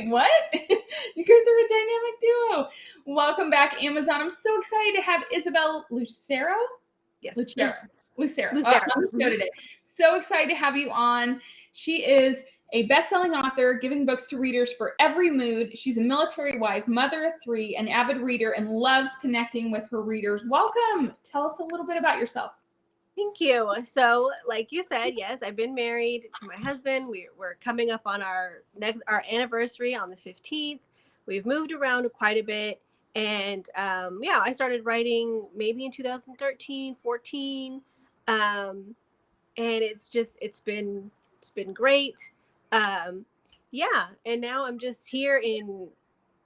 what? You guys are a dynamic duo. Welcome back, Amazon. I'm so excited to have Isabelle Lucero. Yes. Lucero. Lucero. On the show today. So excited to have you on. She is a best-selling author, giving books to readers for every mood. She's a military wife, mother of 3, an avid reader, and loves connecting with her readers. Welcome. Tell us a little bit about yourself. Thank you. So, like you said, yes, I've been married to my husband. We're coming up on our anniversary on the 15th. We've moved around quite a bit. And I started writing maybe in 2013, 14. And it's been great. And now I'm just here in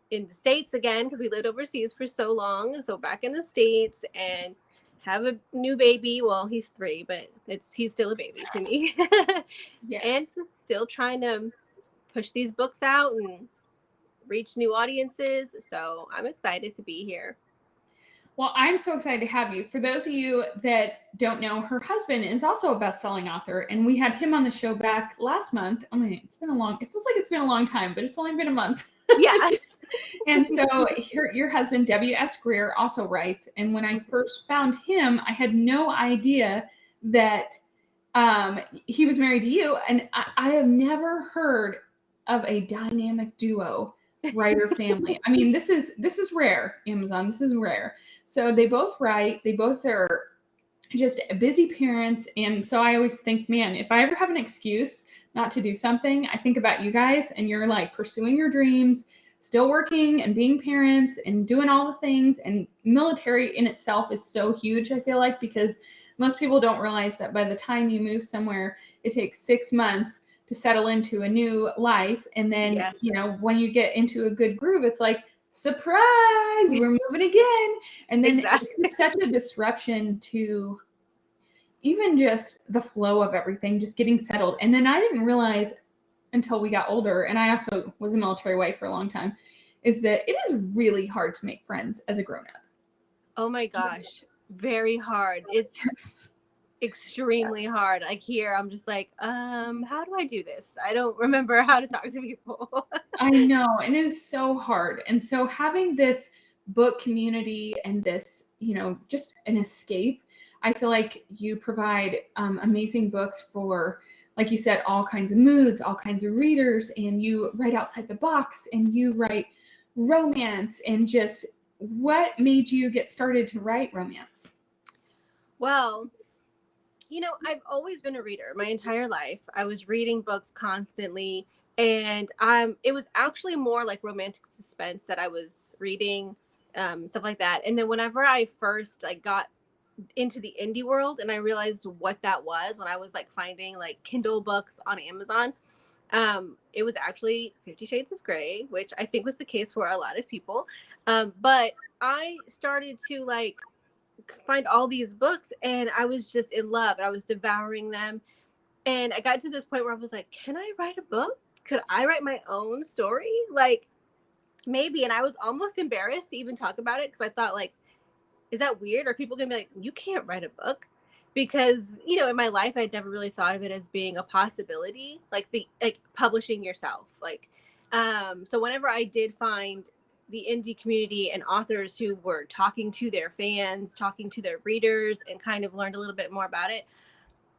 the States again, because we lived overseas for so long. So back in the States, and have a new baby. Well, he's 3, but he's still a baby to me. Yes. And just still trying to push these books out and reach new audiences. So I'm excited to be here. Well, I'm so excited to have you. For those of you that don't know, her husband is also a best-selling author, and we had him on the show back last month. I mean, it feels like it's been a long time, but it's only been a month. Yeah. And so your husband, W.S. Greer, also writes. And when I first found him, I had no idea that he was married to you. And I have never heard of a dynamic duo writer family. I mean, this is rare, Amazon. This is rare. So they both write. They both are just busy parents. And so I always think, man, if I ever have an excuse not to do something, I think about you guys, and you're like pursuing your dreams, still working and being parents and doing all the things. And military in itself is so huge, I feel like, because most people don't realize that by the time you move somewhere, it takes 6 months to settle into a new life. And then, Yes. When you get into a good groove, it's like, surprise, we're moving again. And then It's such a disruption to even just the flow of everything, just getting settled. And then I didn't realize until we got older, and I also was a military wife for a long time, is that it is really hard to make friends as a grown-up. Oh my gosh, very hard. It's extremely hard. Like here, I'm just like, how do I do this? I don't remember how to talk to people. I know, and it is so hard. And so having this book community and this, just an escape, I feel like you provide amazing books for, like you said, all kinds of moods, all kinds of readers, and you write outside the box, and you write romance. And just what made you get started to write romance? Well, I've always been a reader my entire life. I was reading books constantly, and it was actually more like romantic suspense that I was reading, stuff like that. And then whenever I first got into the indie world, and I realized what that was when I was finding Kindle books on Amazon, it was actually 50 Shades of Grey, which I think was the case for a lot of people. But I started to find all these books, and I was just in love, and I was devouring them. And I got to this point where I was like, can I write a book? Could I write my own story? Maybe. And I was almost embarrassed to even talk about it, because I thought, is that weird? Are people gonna be like, you can't write a book? Because in my life, I'd never really thought of it as being a possibility, publishing yourself. So whenever I did find the indie community and authors who were talking to their fans, talking to their readers, and kind of learned a little bit more about it,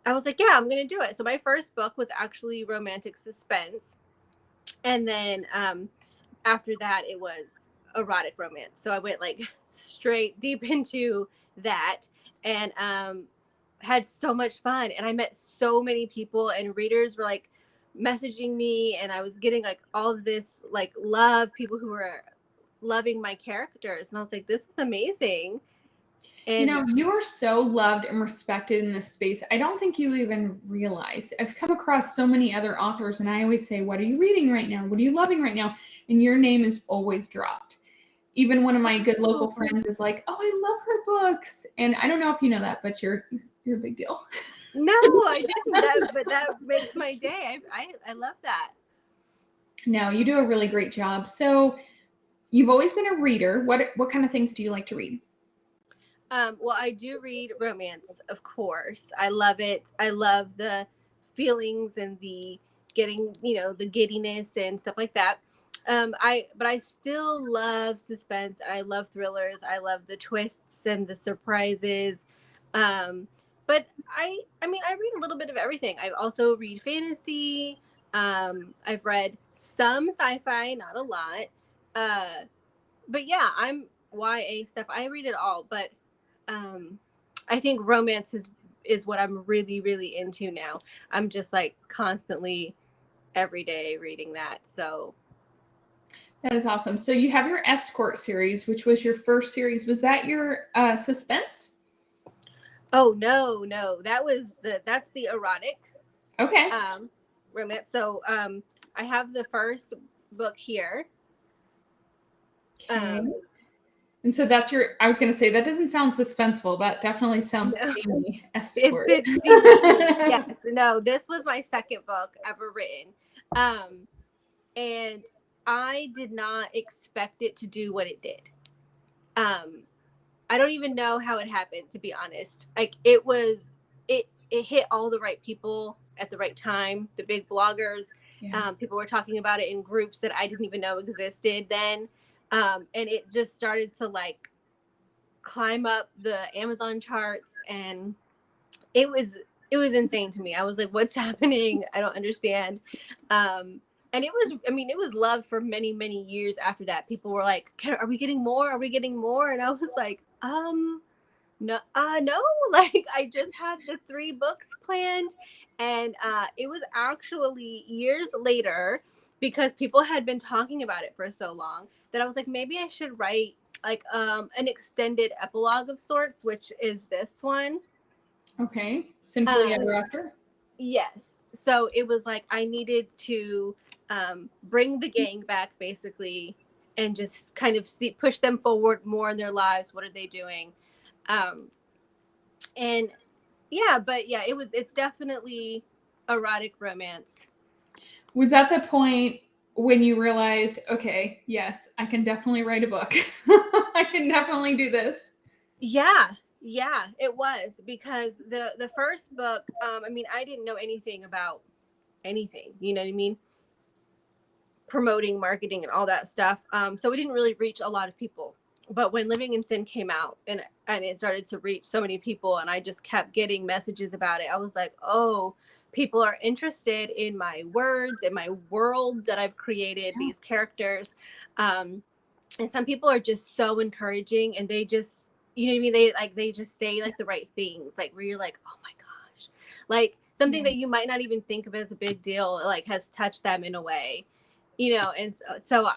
I was like, yeah, I'm going to do it. So my first book was actually romantic suspense. And then after that, it was erotic romance. So I went straight deep into that, and had so much fun. And I met so many people, and readers were messaging me, and I was getting all of this love, people who were loving my characters. And I was like, this is amazing. And you are so loved and respected in this space. I don't think you even realize. I've come across so many other authors, and I always say, what are you reading right now? What are you loving right now? And your name is always dropped. Even one of my good local friends is like, oh, I love her books. And I don't know if you know that, but you're a big deal. No, I didn't. But that makes my day. I love that. No, you do a really great job. So you've always been a reader. What kind of things do you like to read? Well, I do read romance, of course. I love it. I love the feelings and the getting, the giddiness and stuff like that. I still love suspense. I love thrillers. I love the twists and the surprises. Um, but I mean, I read a little bit of everything. I also read fantasy. I've read some sci-fi, not a lot. Uh, but yeah, I'm YA stuff. I read it all, but um, I think romance is what I'm really, really into now. I'm just like constantly every day reading that. So That is awesome. So you have your Escort series, which was your first series. Was that your suspense? oh no, that's the erotic Okay. romance. So I have the first book here. Okay. Um And so that's your, I was going to say, that doesn't sound suspenseful. That definitely sounds no, steamy. it's Escort. it's steamy. Yes, no, this was my second book ever written. And I did not expect it to do what it did. Um I don't even know how it happened, to be honest. Like it hit all the right people at the right time. The big bloggers, Yeah. people were talking about it in groups that I didn't even know existed then, and it just started to like climb up the Amazon charts, and it was it was insane to me. I was like, "What's happening? I don't understand." And it was, I mean, it was loved for many, many years after that. People were like, "Are we getting more? Are we getting more?" And I was like, no, no, like I just had the 3 books planned, and it was actually years later because people had been talking about it for so long that I was like, maybe I should write like an extended epilogue of sorts, which is this one. Okay. Sinfully Um, Ever After. yes, so it was like I needed to bring the gang back basically, and just kind of see push them forward more in their lives. What are they doing? Um, and yeah, but yeah, it's definitely erotic romance. Was that the point when you realized, okay, yes, I can definitely write a book? I can definitely do this. Yeah, it was because the first book, I mean, I didn't know anything about anything, you know what I mean? Promoting, marketing, and all that stuff. So we didn't really reach a lot of people. But when Living in Sin came out and it started to reach so many people, and I just kept getting messages about it, I was like, oh, people are interested in my words, in my world that I've created, these characters. And some people are just so encouraging, and they just, you know what I mean? They just say like the right things, like where you're like, oh my gosh, like something Yeah. that you might not even think of as a big deal, like has touched them in a way, you know. And so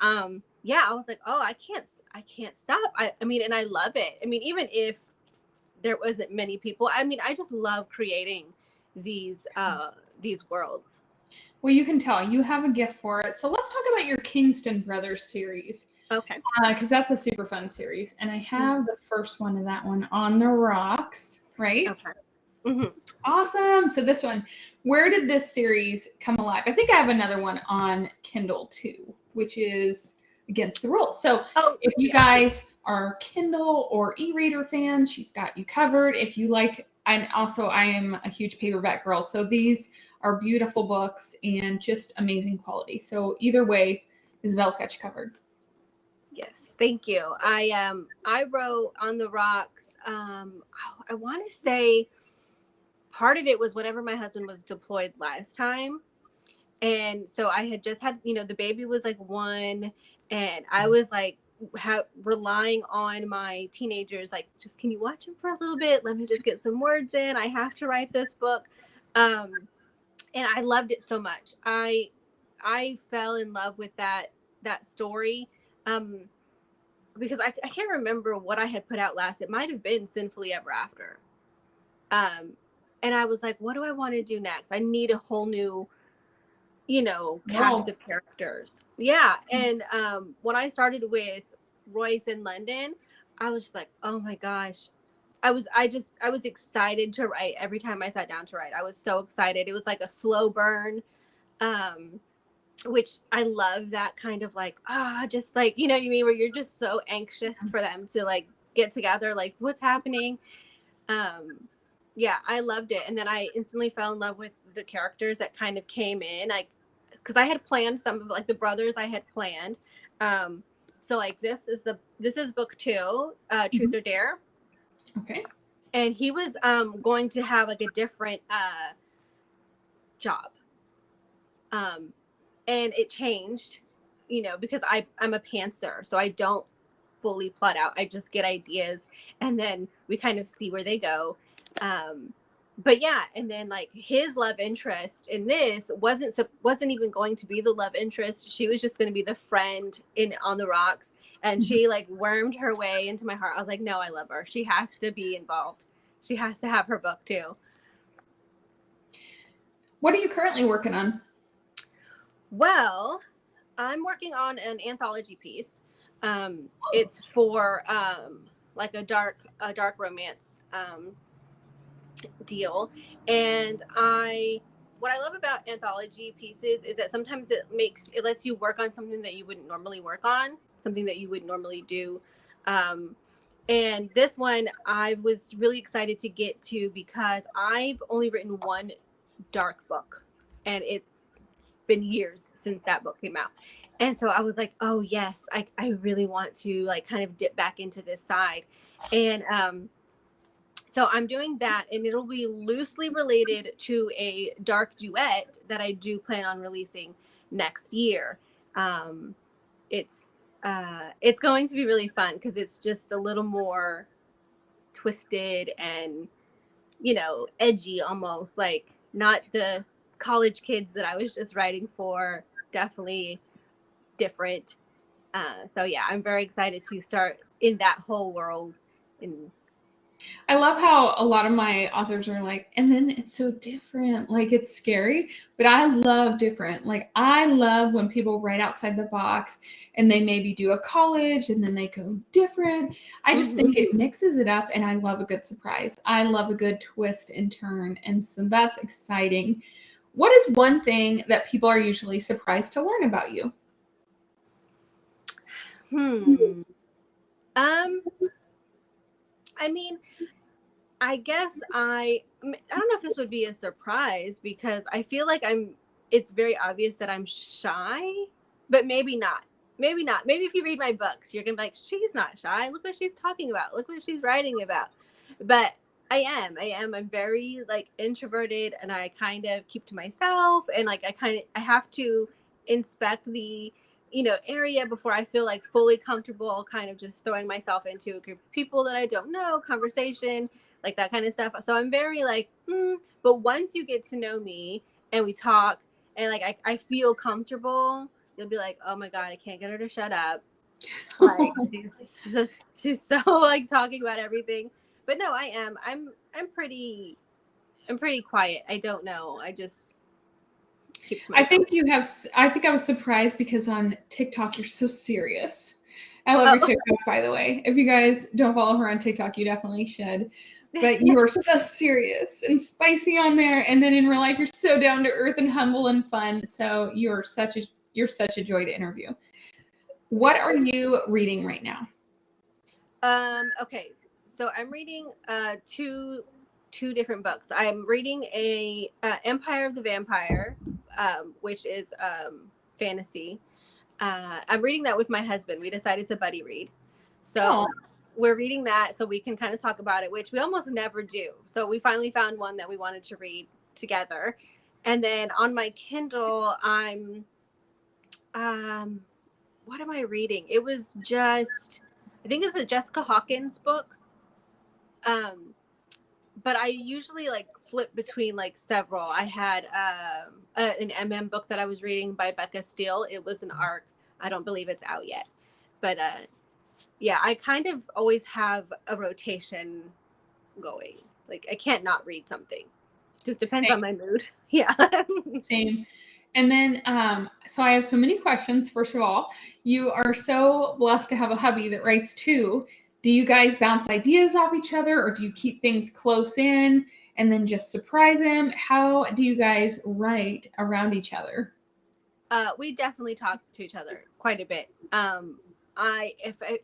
yeah, I was like, oh, I can't stop. I mean, and I love it. I mean, even if there wasn't many people, I mean, I just love creating these worlds. Well, you can tell you have a gift for it. So let's talk about your Kingston Brothers series, Okay. because that's a super fun series. And I have the first one of that one, On the Rocks, right? Okay. Hmm. Awesome. So this one, where did this series come alive? I think I have another one on Kindle too, which is Against the Rules. So Oh if you yeah. guys are Kindle or e-reader fans, she's got you covered. If you like, and also I am a huge paperback girl. So these are beautiful books and just amazing quality. So either way, Isabel's got you covered. Yes, thank you. I wrote On the Rocks. I want to say part of it was whenever my husband was deployed last time, and so I had just had, the baby was like 1, and I was like relying on my teenagers, like, just can you watch him for a little bit? Let me just get some words in. I have to write this book, and I loved it so much. I fell in love with that story. Um, because I can't remember what I had put out last. It might have been Sinfully Ever After. Um, and I was like, what do I want to do next? I need a whole new, cast Well, of characters. Yeah. And when I started with Royce in London, I was just like, oh my gosh. I was excited to write every time I sat down to write. I was so excited. It was like a slow burn. Um, which I love that kind of like, just like, you know what I mean? Where you're just so anxious for them to like get together, like what's happening. Um, yeah, I loved it. And then I instantly fell in love with the characters that kind of came in. Like because I had planned some of like the brothers I had planned. So like this is book 2, Truth or Dare. Okay. And he was going to have like a different job. And it changed, you know, because I'm a pantser, so I don't fully plot out. I just get ideas and then we kind of see where they go. But yeah, and then like his love interest in this wasn't even going to be the love interest. She was just going to be the friend in On the Rocks, and she like wormed her way into my heart. I was like, no, I love her. She has to be involved. She has to have her book too. What are you currently working on? Well, I'm working on an anthology piece. It's for like a dark romance deal. And what I love about anthology pieces is that sometimes it lets you work on something that you wouldn't normally work on, something that you would normally do. And this one I was really excited to get to because I've only written one dark book, and it's been years since that book came out. And so I was like, oh yes, I really want to like kind of dip back into this side. And so I'm doing that, and it'll be loosely related to a dark duet that I do plan on releasing next year. It's going to be really fun because it's just a little more twisted and, you know, edgy, almost like not the college kids that I was just writing for. Definitely different. So yeah, I'm very excited to start in that whole world. And I love how a lot of my authors are like, and then it's so different. Like it's scary, but I love different. Like I love when people write outside the box and they maybe do a college and then they go different. I just think it mixes it up, and I love a good surprise. I love a good twist and turn. And so that's exciting. What is one thing that people are usually surprised to learn about you? I mean, I guess I don't know if this would be a surprise because I feel like it's very obvious that I'm shy, but maybe not. Maybe not. Maybe if you read my books, you're going to be like, she's not shy. Look what she's talking about. Look what she's writing about. But I am. I'm very like introverted, and I kind of keep to myself, and like I have to inspect the, you know, area before I feel like fully comfortable kind of just throwing myself into a group of people that I don't know, conversation, like that kind of stuff. So I'm very like, but once you get to know me and we talk and like I feel comfortable, you'll be like, oh my God, I can't get her to shut up. Like she's so like talking about everything. But no, I'm pretty quiet. I don't know. I just keep to myself. I think I was surprised because on TikTok you're so serious. I love your TikTok, by the way. If you guys don't follow her on TikTok, you definitely should. But you are so serious and spicy on there, and then in real life you're so down to earth and humble and fun. So you're such a joy to interview. What are you reading right now? Okay, so I'm reading two different books. I'm reading a Empire of the Vampire, which is fantasy. I'm reading that with my husband. We decided to buddy read. So we're reading that so we can kind of talk about it, which we almost never do. So we finally found one that we wanted to read together. And then on my Kindle, I'm what am I reading? It was just, I think it's a Jessica Hawkins book. But I usually like flip between like several. I had an MM book that I was reading by Becca Steele. It was an arc. I don't believe it's out yet. But yeah, I kind of always have a rotation going. Like I can't not read something. Just depends on my mood. Yeah. Same. And then, so I have so many questions. First of all, you are so blessed to have a hubby that writes too. Do you guys bounce ideas off each other, or do you keep things close in and then just surprise him? How do you guys write around each other? We definitely talk to each other quite a bit.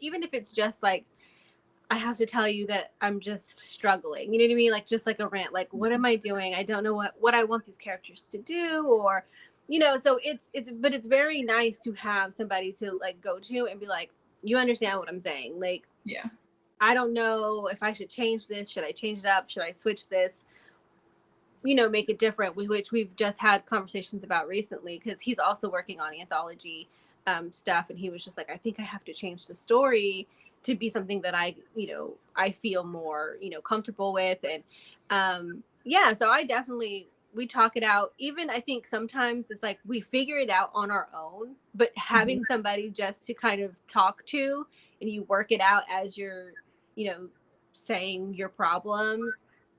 Even if it's just like, I have to tell you that I'm just struggling. You know what I mean? Like just like a rant, like what am I doing? I don't know what I want these characters to do, or, so but it's very nice to have somebody to like go to and be like, you understand what I'm saying? Like, Yeah. I don't know if I should change this. Should I change it up? Should I switch this? Make it different, which we've just had conversations about recently, because he's also working on anthology stuff. And he was just like, I think I have to change the story to be something that I feel more, comfortable with. And so we talk it out. Even I think sometimes it's like we figure it out on our own, but having somebody just to kind of talk to, and you work it out as you're, saying your problems.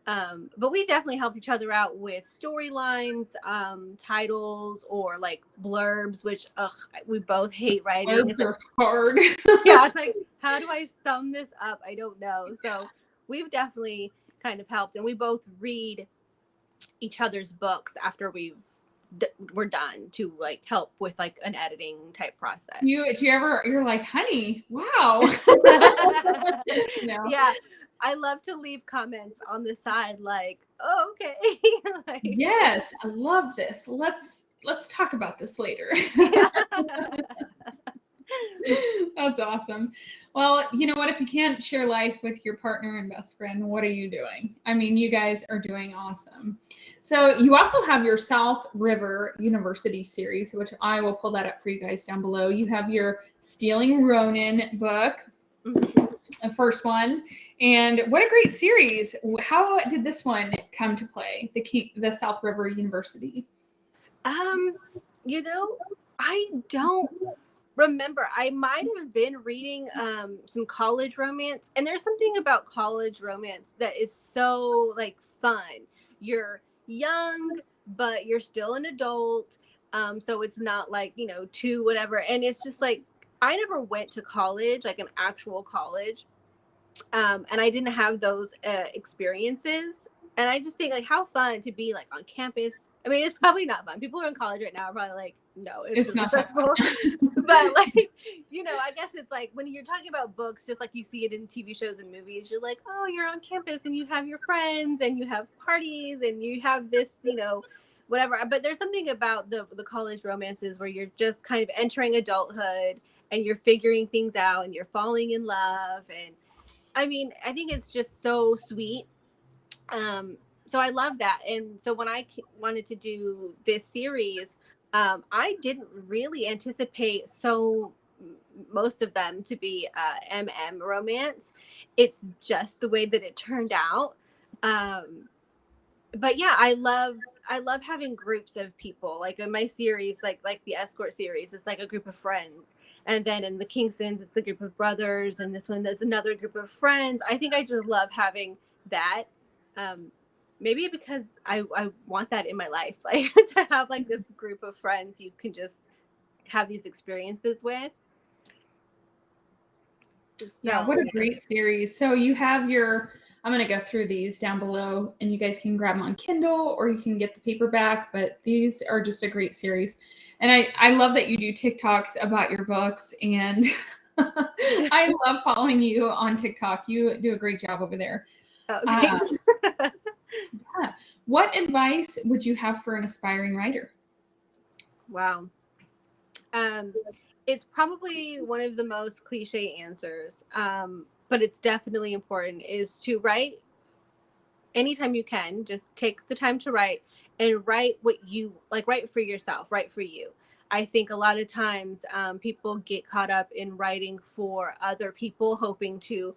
But we definitely helped each other out with storylines, titles, or like blurbs, which we both hate writing. Blurbs are hard. Yeah, it's like, how do I sum this up? I don't know. So we've definitely kind of helped, and we both read each other's books after we're done to like help with like an editing type process. You're like, honey, wow. No. Yeah. I love to leave comments on the side like, oh, okay. Like, yes, I love this. Let's talk about this later. That's awesome. Well, you know what? If you can't share life with your partner and best friend, what are you doing? I mean, you guys are doing awesome. So you also have your South River University series, which I will pull that up for you guys down below. You have your Stealing Ronin book, the first one. And what a great series. How did this one come to play, the South River University? I don't remember. I might have been reading some college romance, and there's something about college romance that is so like fun. You're young, but you're still an adult, so it's not like too whatever. And it's just like, I never went to college, like an actual college, and I didn't have those experiences. And I just think like how fun to be like on campus. I mean, it's probably not fun. People who are in college right now are probably like, no, it's not fun. But like, I guess it's like when you're talking about books, just like you see it in TV shows and movies, you're like, oh, you're on campus and you have your friends and you have parties and you have this, whatever. But there's something about the college romances where you're just kind of entering adulthood and you're figuring things out and you're falling in love. And I mean, I think it's just so sweet. So I love that. And so when I wanted to do this series, I didn't really anticipate most of them to be MM romance. It's just the way that it turned out. But yeah, I love having groups of people. Like in my series, like the Escort series, it's like a group of friends. And then in the Kingstons, it's a group of brothers. And this one, there's another group of friends. I think I just love having that. Maybe because I want that in my life, like to have like this group of friends you can just have these experiences with. So, yeah, what a great series. So you have I'm going to go through these down below and you guys can grab them on Kindle or you can get the paperback, but these are just a great series. And I love that you do TikToks about your books, and I love following you on TikTok. You do a great job over there. Oh, thanks. Yeah. What advice would you have for an aspiring writer? Wow. It's probably one of the most cliche answers, but it's definitely important, is to write anytime you can. Just take the time to write and write what you like, write for yourself, write for you. I think a lot of times people get caught up in writing for other people, hoping to,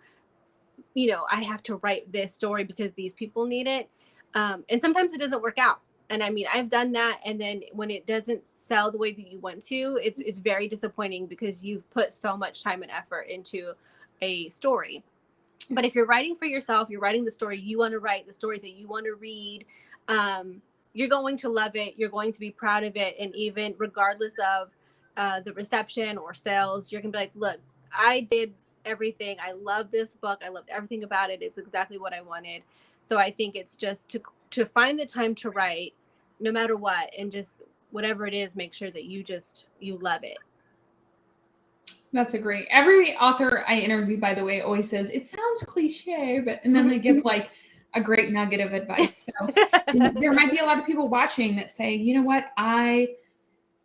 I have to write this story because these people need it. And sometimes it doesn't work out. And I mean, I've done that. And then when it doesn't sell the way that you want to, it's very disappointing because you've put so much time and effort into a story. But if you're writing for yourself, you're writing the story you want to write, the story that you want to read, you're going to love it. You're going to be proud of it. And even regardless of the reception or sales, you're going to be like, look, I did everything. I love this book. I loved everything about it. It's exactly what I wanted. So I think it's just to find the time to write no matter what, and just whatever it is, make sure that you love it. That's a great. Every author I interview, by the way, always says it sounds cliche, and then they give like a great nugget of advice. So there might be a lot of people watching that say, you know what, I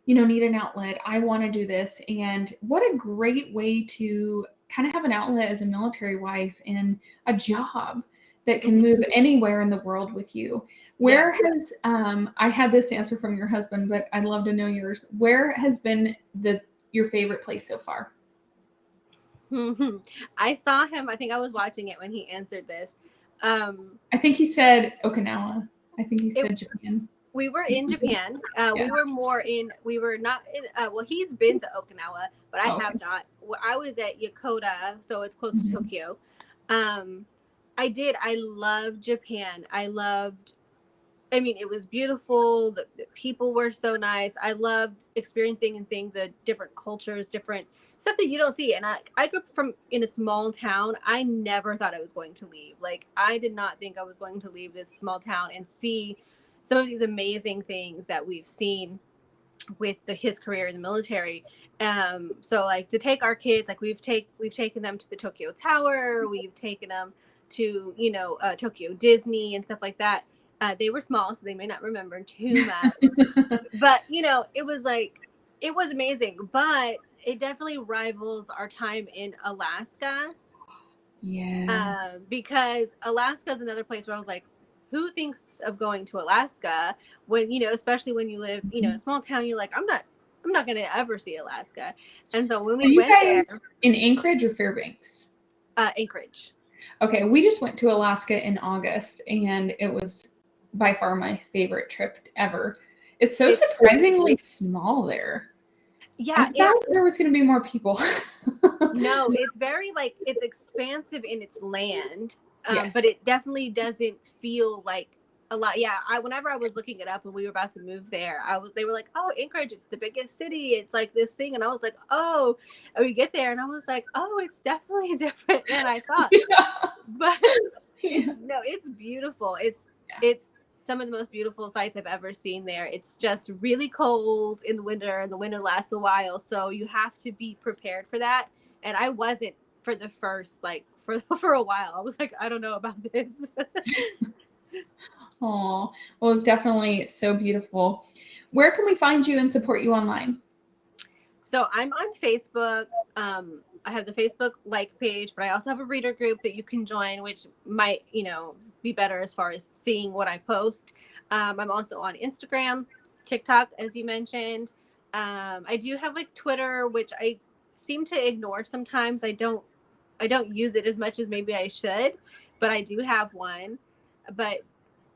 need an outlet. I want to do this. And what a great way to kind of have an outlet as a military wife and a job that can move anywhere in the world with you. Where has, I had this answer from your husband, but I'd love to know yours. Where has been your favorite place so far? I saw him. I think I was watching it when he answered this. I think he said Okinawa. I think he said Japan. We were in Japan. We were not in, well, he's been to Okinawa, but I have not. I was at Yokota, so it's close to Tokyo. I loved Japan. It was beautiful. The people were so nice. I loved experiencing and seeing the different cultures, different stuff that you don't see. And I grew up in a small town. I never thought I was going to leave. Like, I did not think I was going to leave this small town and see some of these amazing things that we've seen with his career in the military. So like to take our kids, like we've taken them to the Tokyo Tower, we've taken them to, Tokyo Disney and stuff like that. They were small, so they may not remember too much, but it was amazing, but it definitely rivals our time in Alaska. Yeah. Because Alaska is another place where I was like, who thinks of going to Alaska when, especially when you live, in a small town, you're like, I'm not going to ever see Alaska. And so when we went there, in Anchorage or Fairbanks? Anchorage. Okay. We just went to Alaska in August and it was by far my favorite trip ever. It's so surprisingly small there. Yeah. I thought there was going to be more people. No, it's very it's expansive in its land. But it definitely doesn't feel like a lot. Yeah, whenever I was looking it up when we were about to move there, they were like, "Oh, Anchorage, it's the biggest city. It's like this thing," and I was like, "Oh," and we get there, and I was like, "Oh, it's definitely different than I thought." But no, it's beautiful. It's some of the most beautiful sights I've ever seen there. It's just really cold in the winter, and the winter lasts a while, so you have to be prepared for that. And I wasn't for the first for a while. I was like, I don't know about this. Oh, well, it's definitely so beautiful. Where can we find you and support you online? So I'm on Facebook. I have the Facebook page, but I also have a reader group that you can join, which might, be better as far as seeing what I post. I'm also on Instagram, TikTok, as you mentioned. I do have Twitter, which I seem to ignore sometimes. I don't use it as much as maybe I should, but I do have one. But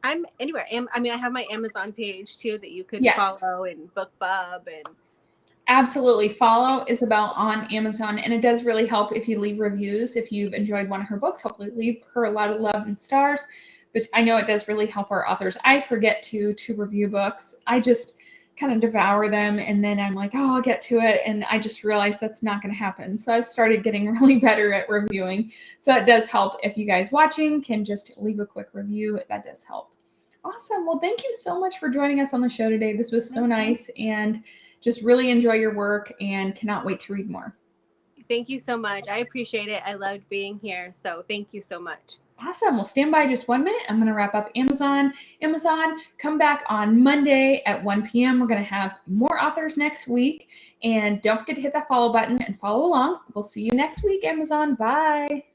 I'm anywhere. I have my Amazon page too that you could follow, and BookBub, and absolutely follow Isabel on Amazon. And it does really help if you leave reviews. If you've enjoyed one of her books, hopefully leave her a lot of love and stars. But I know it does really help our authors. I forget to review books. I just kind of devour them and then I'm like, oh, I'll get to it. And I just realized that's not going to happen. So I've started getting really better at reviewing. So that does help. If you guys watching can just leave a quick review, that does help. Awesome. Well, thank you so much for joining us on the show today. This was so nice and just really enjoy your work and cannot wait to read more. Thank you so much. I appreciate it. I loved being here. So thank you so much. Awesome. Well, stand by just 1 minute. I'm going to wrap up Amazon. Come back on Monday at 1 p.m. We're going to have more authors next week. And don't forget to hit that follow button and follow along. We'll see you next week, Amazon. Bye.